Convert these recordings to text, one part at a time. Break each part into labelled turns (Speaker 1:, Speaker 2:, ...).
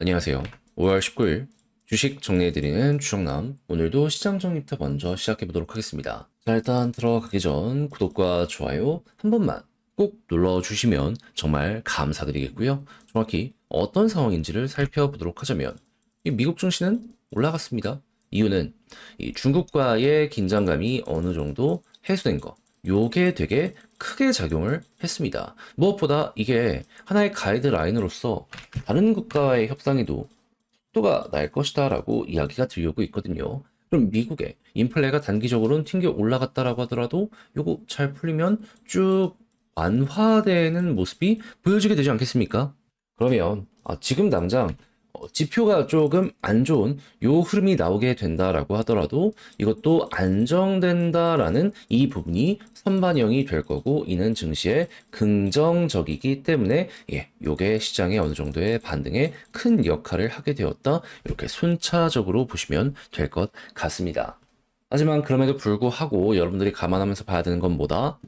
Speaker 1: 안녕하세요. 5월 19일 주식 정리해드리는 주정남. 오늘도 시장 정리부터 먼저 시작해보도록 하겠습니다. 자, 일단 들어가기 전 구독과 좋아요 한 번만 꼭 눌러주시면 정말 감사드리겠고요. 정확히 어떤 상황인지를 살펴보도록 하자면 이 미국 증시는 올라갔습니다. 이유는 이 중국과의 긴장감이 어느 정도 해소된 거. 요게 되게 크게 작용을 했습니다. 무엇보다 이게 하나의 가이드라인으로서 다른 국가와의 협상에도 속도가 날 것이다 라고 이야기가 들려오고 있거든요. 그럼 미국의 인플레가 단기적으로는 튕겨 올라갔다라고 하더라도 요거 잘 풀리면 쭉 완화되는 모습이 보여지게 되지 않겠습니까? 그러면 지금 당장 지표가 조금 안 좋은 요 흐름이 나오게 된다라고 하더라도 이것도 안정된다라는 이 부분이 선반영이 될 거고, 이는 증시에 긍정적이기 때문에 요게 시장의 어느 정도의 반등에 큰 역할을 하게 되었다, 이렇게 순차적으로 보시면 될 것 같습니다. 하지만 그럼에도 불구하고 여러분들이 감안하면서 봐야 되는 건 뭐다?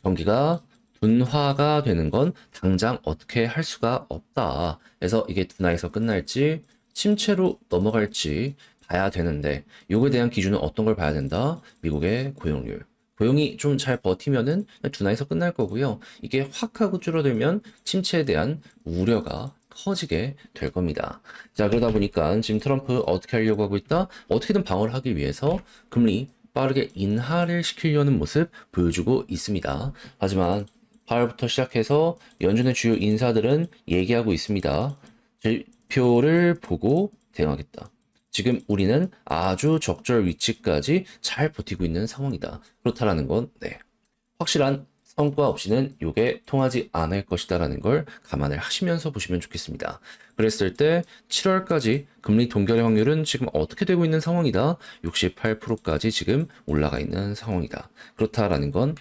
Speaker 1: 경기가 둔화가 되는 건 당장 어떻게 할 수가 없다. 그래서 이게 둔화에서 끝날지 침체로 넘어갈지 봐야 되는데, 요거에 대한 기준은 어떤 걸 봐야 된다? 미국의 고용률. 고용이 좀 잘 버티면은 둔화에서 끝날 거고요. 이게 확 하고 줄어들면 침체에 대한 우려가 커지게 될 겁니다. 자, 그러다 보니까 지금 트럼프 어떻게 하려고 하고 있다? 어떻게든 방어를 하기 위해서 금리 빠르게 인하를 시키려는 모습 보여주고 있습니다. 하지만 8월부터 시작해서 연준의 주요 인사들은 얘기하고 있습니다. 지표를 보고 대응하겠다. 지금 우리는 아주 적절 위치까지 잘 버티고 있는 상황이다. 그렇다라는 건 확실한 성과 없이는 이게 통하지 않을 것이다라는 걸 감안을 하시면서 보시면 좋겠습니다. 그랬을 때 7월까지 금리 동결의 확률은 지금 어떻게 되고 있는 상황이다. 68%까지 지금 올라가 있는 상황이다. 그렇다라는 건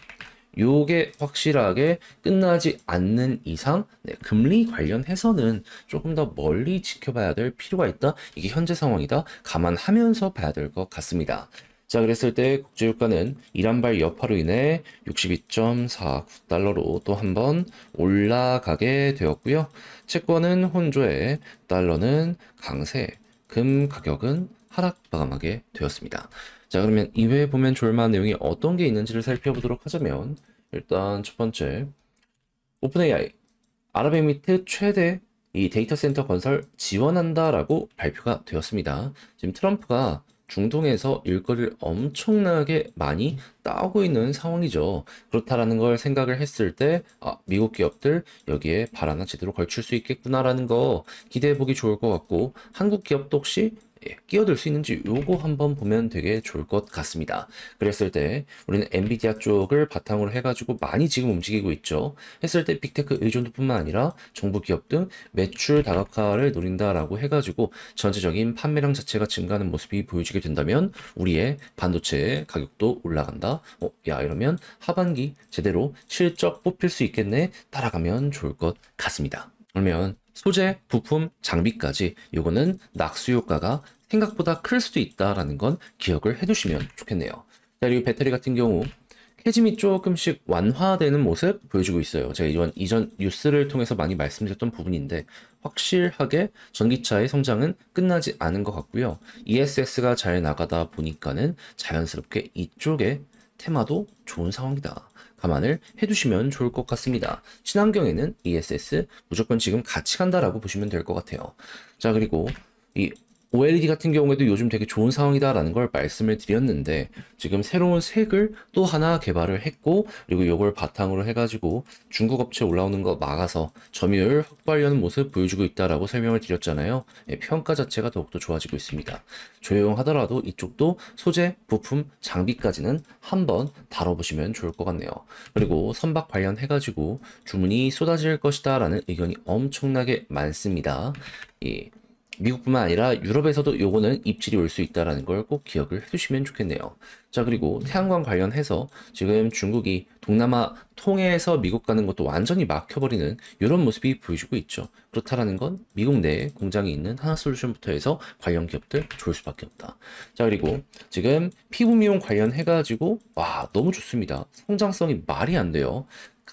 Speaker 1: 요게 확실하게 끝나지 않는 이상 금리 관련해서는 조금 더 멀리 지켜봐야 될 필요가 있다. 이게 현재 상황이다. 감안하면서 봐야 될 것 같습니다. 자, 그랬을 때 국제유가는 이란발 여파로 인해 62.49달러로 또 한 번 올라가게 되었고요. 채권은 혼조에, 달러는 강세, 금 가격은 하락 마감하게 되었습니다. 자, 그러면 이외에 보면 좋을만한 내용이 어떤 게 있는지를 살펴보도록 하자면, 일단 첫 번째, 오픈AI 아랍에미리트 최대 이 데이터 센터 건설 지원한다라고 발표가 되었습니다. 지금 트럼프가 중동에서 일거리를 엄청나게 많이 따오고 있는 상황이죠. 그렇다라는 걸 생각을 했을 때 미국 기업들 여기에 발 하나 제대로 걸칠 수 있겠구나라는 거 기대해 보기 좋을 것 같고, 한국 기업도 혹시 끼어들 수 있는지 요거 한번 보면 되게 좋을 것 같습니다. 그랬을 때 우리는 엔비디아 쪽을 바탕으로 해가지고 많이 지금 움직이고 있죠. 했을 때 빅테크 의존도뿐만 아니라 정부 기업 등 매출 다각화를 노린다라고 해가지고 전체적인 판매량 자체가 증가하는 모습이 보여지게 된다면 우리의 반도체 가격도 올라간다. 야, 이러면 하반기 제대로 실적 뽑힐 수 있겠네. 따라가면 좋을 것 같습니다. 그러면 소재, 부품, 장비까지 요거는 낙수 효과가 생각보다 클 수도 있다라는 건 기억을 해두시면 좋겠네요. 자, 그리고 배터리 같은 경우 캐즘이 조금씩 완화되는 모습 보여주고 있어요. 제가 이전 뉴스를 통해서 많이 말씀드렸던 부분인데, 확실하게 전기차의 성장은 끝나지 않은 것 같고요. ESS가 잘 나가다 보니까는 자연스럽게 이쪽에 테마도 좋은 상황이다. 감안을 해두시면 좋을 것 같습니다. 친환경에는 ESS 무조건 지금 같이 간다라고 보시면 될 것 같아요. 자, 그리고 이 OLED 같은 경우에도 요즘 되게 좋은 상황이다라는 걸 말씀을 드렸는데, 지금 새로운 색을 또 하나 개발을 했고, 그리고 이걸 바탕으로 해가지고 중국 업체 올라오는 거 막아서 점유율 확보하려는 모습 보여주고 있다라고 설명을 드렸잖아요. 평가 자체가 더욱더 좋아지고 있습니다. 조용하더라도 이쪽도 소재, 부품, 장비까지는 한번 다뤄보시면 좋을 것 같네요. 그리고 선박 관련해가지고 주문이 쏟아질 것이다라는 의견이 엄청나게 많습니다. 미국뿐만 아니라 유럽에서도 요거는 입질이 올 수 있다는 걸 꼭 기억을 해두시면 좋겠네요. 자, 그리고 태양광 관련해서 지금 중국이 동남아 통해서 미국 가는 것도 완전히 막혀버리는 이런 모습이 보여주고 있죠. 그렇다라는 건 미국 내에 공장이 있는 하나솔루션부터 해서 관련 기업들 좋을 수밖에 없다. 자, 그리고 지금 피부 미용 관련해가지고 너무 좋습니다. 성장성이 말이 안 돼요.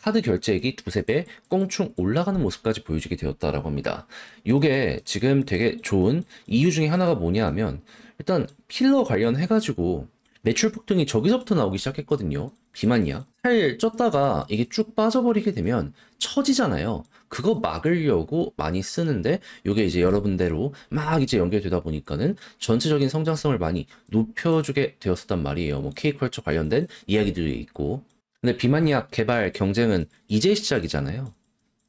Speaker 1: 카드 결제액이 두세 배 껑충 올라가는 모습까지 보여주게 되었다라고 합니다. 요게 지금 되게 좋은 이유 중에 하나가 뭐냐 하면 일단 필러 관련해가지고 매출 폭등이 저기서부터 나오기 시작했거든요. 비만이야. 살 쪘다가 이게 쭉 빠져버리게 되면 처지잖아요. 그거 막으려고 많이 쓰는데 요게 이제 여러분대로 막 이제 연결되다 보니까는 전체적인 성장성을 많이 높여주게 되었었단 말이에요. 뭐 K컬처 관련된 이야기들이 있고. 근데 비만약 개발 경쟁은 이제 시작이잖아요.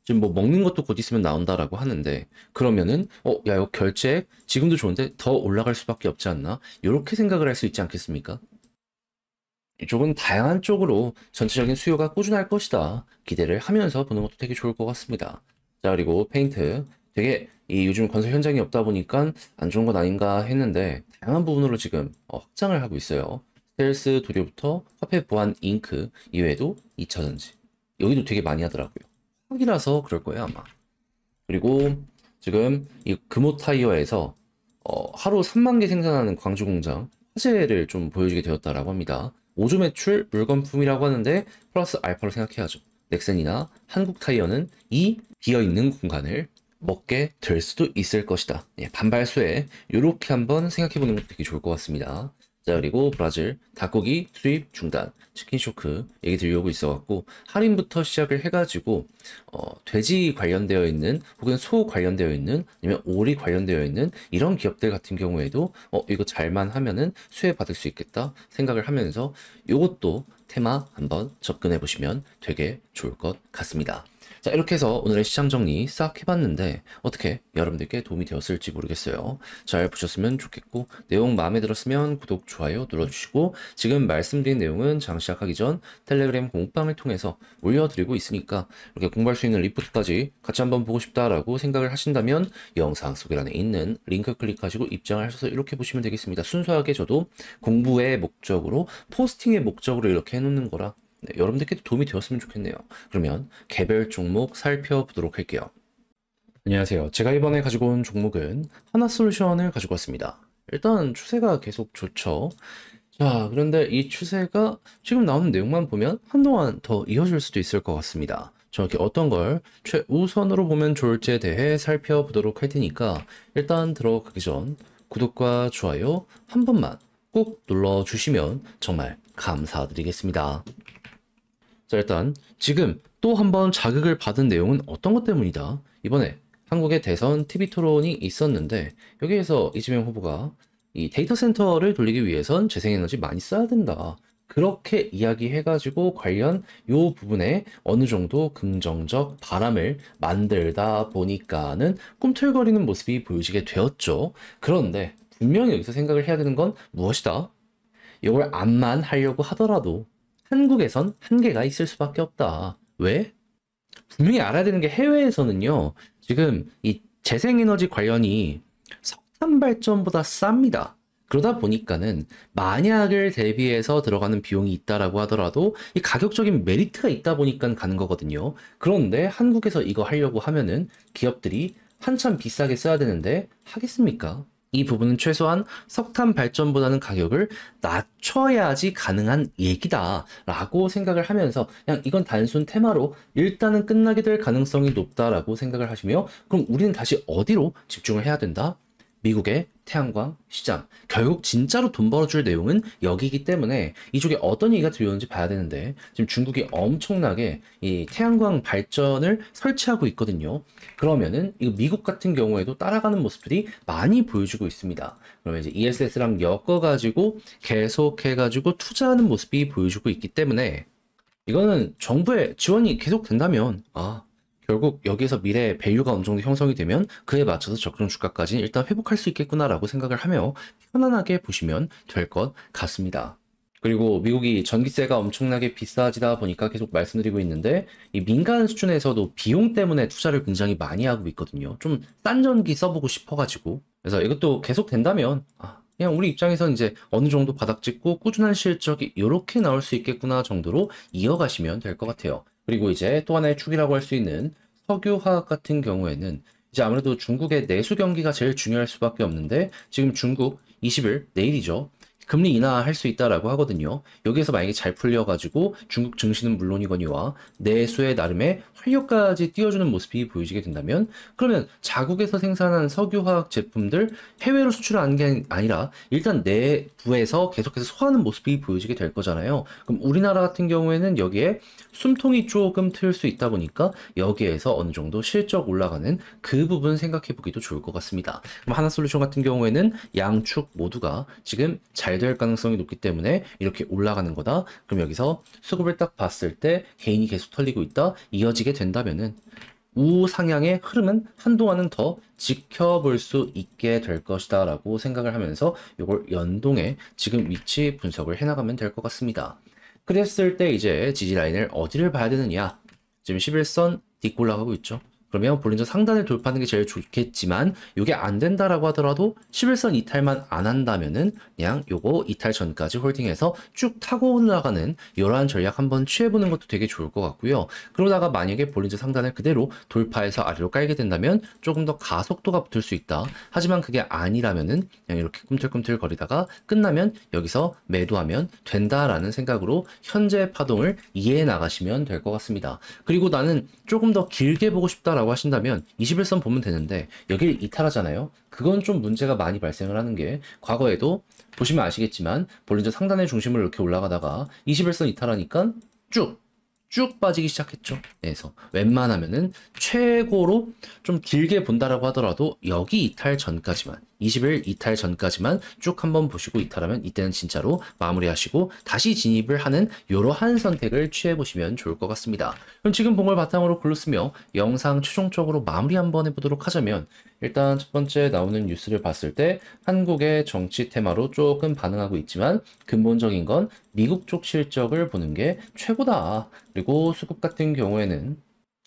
Speaker 1: 지금 뭐 먹는 것도 곧 있으면 나온다라고 하는데 그러면은 야 이거 결제액 지금도 좋은데 더 올라갈 수밖에 없지 않나? 이렇게 생각을 할 수 있지 않겠습니까? 이쪽은 다양한 쪽으로 전체적인 수요가 꾸준할 것이다. 기대를 하면서 보는 것도 되게 좋을 것 같습니다. 자, 그리고 페인트. 되게 이 요즘 건설 현장이 없다 보니까 안 좋은 건 아닌가 했는데 다양한 부분으로 지금 확장을 하고 있어요. 스텔스 도료부터 화폐 보안 잉크 이외에도 2차전지. 여기도 되게 많이 하더라고요. 화기라서 그럴 거예요, 아마. 그리고 지금 이 금호 타이어에서 하루 3만 개 생산하는 광주 공장 화재를 좀 보여주게 되었다라고 합니다. 5조 매출 물건품이라고 하는데 플러스 알파로 생각해야죠. 넥센이나 한국 타이어는 이 비어있는 공간을 먹게 될 수도 있을 것이다. 예, 반발수에 이렇게 한번 생각해보는 것도 되게 좋을 것 같습니다. 자, 그리고 브라질 닭고기 수입 중단, 치킨 쇼크 얘기 들려오고 있어갖고 할인부터 시작을 해가지고 돼지 관련되어 있는 혹은 소 관련되어 있는 아니면 오리 관련되어 있는 이런 기업들 같은 경우에도 이거 잘만 하면은 수혜 받을 수 있겠다 생각을 하면서 이것도 테마 한번 접근해 보시면 되게 좋을 것 같습니다. 자, 이렇게 해서 오늘의 시장 정리 싹 해봤는데 어떻게 여러분들께 도움이 되었을지 모르겠어요. 잘 보셨으면 좋겠고 내용 마음에 들었으면 구독, 좋아요 눌러주시고 지금 말씀드린 내용은 장 시작하기 전 텔레그램 공방을 통해서 올려드리고 있으니까 이렇게 공부할 수 있는 리포트까지 같이 한번 보고 싶다라고 생각을 하신다면 영상 소개란에 있는 링크 클릭하시고 입장을 하셔서 이렇게 보시면 되겠습니다. 순수하게 저도 공부의 목적으로 포스팅의 목적으로 이렇게 해놓는 거라 네, 여러분들께도 도움이 되었으면 좋겠네요. 그러면 개별 종목 살펴보도록 할게요. 안녕하세요. 제가 이번에 가지고 온 종목은 하나솔루션을 가지고 왔습니다. 일단 추세가 계속 좋죠. 자, 그런데 이 추세가 지금 나오는 내용만 보면 한동안 더 이어질 수도 있을 것 같습니다. 정확히 어떤 걸 최우선으로 보면 좋을지에 대해 살펴보도록 할 테니까 일단 들어가기 전 구독과 좋아요 한 번만 꼭 눌러주시면 정말 감사드리겠습니다. 자, 일단 지금 또 한 번 자극을 받은 내용은 어떤 것 때문이다. 이번에 한국의 대선 TV 토론이 있었는데 여기에서 이재명 후보가 이 데이터 센터를 돌리기 위해선 재생에너지 많이 써야 된다. 그렇게 이야기해가지고 관련 요 부분에 어느 정도 긍정적 바람을 만들다 보니까는 꿈틀거리는 모습이 보여지게 되었죠. 그런데 분명히 여기서 생각을 해야 되는 건 무엇이다? 이걸 암만 하려고 하더라도 한국에선 한계가 있을 수밖에 없다. 왜? 분명히 알아야 되는 게 해외에서는요, 지금 이 재생에너지 관련이 석탄 발전보다 쌉니다. 그러다 보니까는 만약을 대비해서 들어가는 비용이 있다라고 하더라도 이 가격적인 메리트가 있다 보니까 가는 거거든요. 그런데 한국에서 이거 하려고 하면은 기업들이 한참 비싸게 써야 되는데 하겠습니까? 이 부분은 최소한 석탄 발전보다는 가격을 낮춰야지 가능한 얘기다라고 생각을 하면서 그냥 이건 단순 테마로 일단은 끝나게 될 가능성이 높다라고 생각을 하시며 그럼 우리는 다시 어디로 집중을 해야 된다? 미국의 태양광 시장. 결국 진짜로 돈 벌어줄 내용은 여기이기 때문에 이쪽에 어떤 얘기가 들려오는지 봐야 되는데 지금 중국이 엄청나게 이 태양광 발전을 설치하고 있거든요. 그러면은 이거 미국 같은 경우에도 따라가는 모습들이 많이 보여주고 있습니다. 그러면 이제 ESS랑 엮어가지고 계속해가지고 투자하는 모습이 보여주고 있기 때문에 이거는 정부의 지원이 계속 된다면 결국 여기에서 미래의 밸류가 어느 정도 형성이 되면 그에 맞춰서 적정 주가까지는 일단 회복할 수 있겠구나라고 생각을 하며 편안하게 보시면 될 것 같습니다. 그리고 미국이 전기세가 엄청나게 비싸지다 보니까 계속 말씀드리고 있는데 이 민간 수준에서도 비용 때문에 투자를 굉장히 많이 하고 있거든요. 좀 싼 전기 써보고 싶어가지고 그래서 이것도 계속 된다면 그냥 우리 입장에서 이제 어느 정도 바닥 찍고 꾸준한 실적이 이렇게 나올 수 있겠구나 정도로 이어가시면 될 것 같아요. 그리고 이제 또 하나의 축이라고 할 수 있는 석유화학 같은 경우에는 이제 아무래도 중국의 내수 경기가 제일 중요할 수밖에 없는데 지금 중국 20일 내일이죠. 금리 인하할 수 있다라고 하거든요. 여기에서 만약에 잘 풀려가지고 중국 증시는 물론이거니와 내수의 나름의 활력까지 띄워주는 모습이 보여지게 된다면 그러면 자국에서 생산한 석유화학 제품들 해외로 수출하는 게 아니라 일단 내부에서 계속해서 소화하는 모습이 보여지게 될 거잖아요. 그럼 우리나라 같은 경우에는 여기에 숨통이 조금 트일 수 있다 보니까 여기에서 어느 정도 실적 올라가는 그 부분 생각해 보기도 좋을 것 같습니다. 그럼 하나솔루션 같은 경우에는 양축 모두가 지금 잘 될 가능성이 높기 때문에 이렇게 올라가는 거다. 그럼 여기서 수급을 딱 봤을 때 개인이 계속 털리고 있다. 이어지게 된다면은 우상향의 흐름은 한동안은 더 지켜볼 수 있게 될 것이다 라고 생각을 하면서 이걸 연동해 지금 위치 분석을 해나가면 될 것 같습니다. 그랬을 때 이제 지지라인을 어디를 봐야 되느냐. 지금 11선 딛고 올라가고 있죠. 그러면 볼린저 상단을 돌파하는 게 제일 좋겠지만 이게 안 된다라고 하더라도 11선 이탈만 안 한다면은 그냥 요거 이탈 전까지 홀딩해서 쭉 타고 올라가는 이러한 전략 한번 취해보는 것도 되게 좋을 것 같고요. 그러다가 만약에 볼린저 상단을 그대로 돌파해서 아래로 깔게 된다면 조금 더 가속도가 붙을 수 있다. 하지만 그게 아니라면은 그냥 이렇게 꿈틀꿈틀 거리다가 끝나면 여기서 매도하면 된다라는 생각으로 현재 파동을 이해해 나가시면 될 것 같습니다. 그리고 나는 조금 더 길게 보고 싶다라고 하신다면 21선 보면 되는데 여길 이탈하잖아요. 그건 좀 문제가 많이 발생을 하는 게 과거에도 보시면 아시겠지만 볼린저 상단의 중심을 이렇게 올라가다가 21선 이탈하니까 쭉 빠지기 시작했죠. 그래서 웬만하면은 최고로 좀 길게 본다라고 하더라도 여기 이탈 전까지만 20일 이탈 전까지만 쭉 한번 보시고 이탈하면 이때는 진짜로 마무리하시고 다시 진입을 하는 이러한 선택을 취해보시면 좋을 것 같습니다. 그럼 지금 본 걸 바탕으로 글로쓰며 영상 최종적으로 마무리 한번 해보도록 하자면 일단 첫 번째 나오는 뉴스를 봤을 때 한국의 정치 테마로 조금 반응하고 있지만 근본적인 건 미국 쪽 실적을 보는 게 최고다. 그리고 수급 같은 경우에는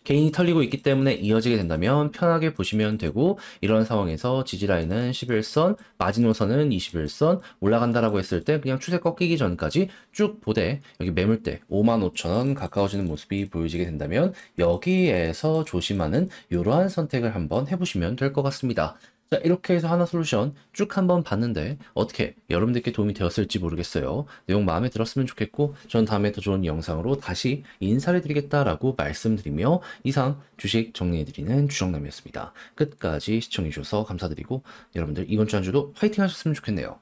Speaker 1: 개인이 털리고 있기 때문에 이어지게 된다면 편하게 보시면 되고 이런 상황에서 지지라인은 11선, 마지노선은 21선 올라간다라고 했을 때 그냥 추세 꺾이기 전까지 쭉 보되 여기 매물대 55,000원 가까워지는 모습이 보여지게 된다면 여기에서 조심하는 이러한 선택을 한번 해보시면 될 것 같습니다. 자, 이렇게 해서 하나솔루션 쭉 한번 봤는데 어떻게 여러분들께 도움이 되었을지 모르겠어요. 내용 마음에 들었으면 좋겠고 전 다음에 더 좋은 영상으로 다시 인사를 드리겠다라고 말씀드리며 이상 주식 정리해드리는 주정남이었습니다. 끝까지 시청해주셔서 감사드리고 여러분들 이번 주 한 주도 화이팅 하셨으면 좋겠네요.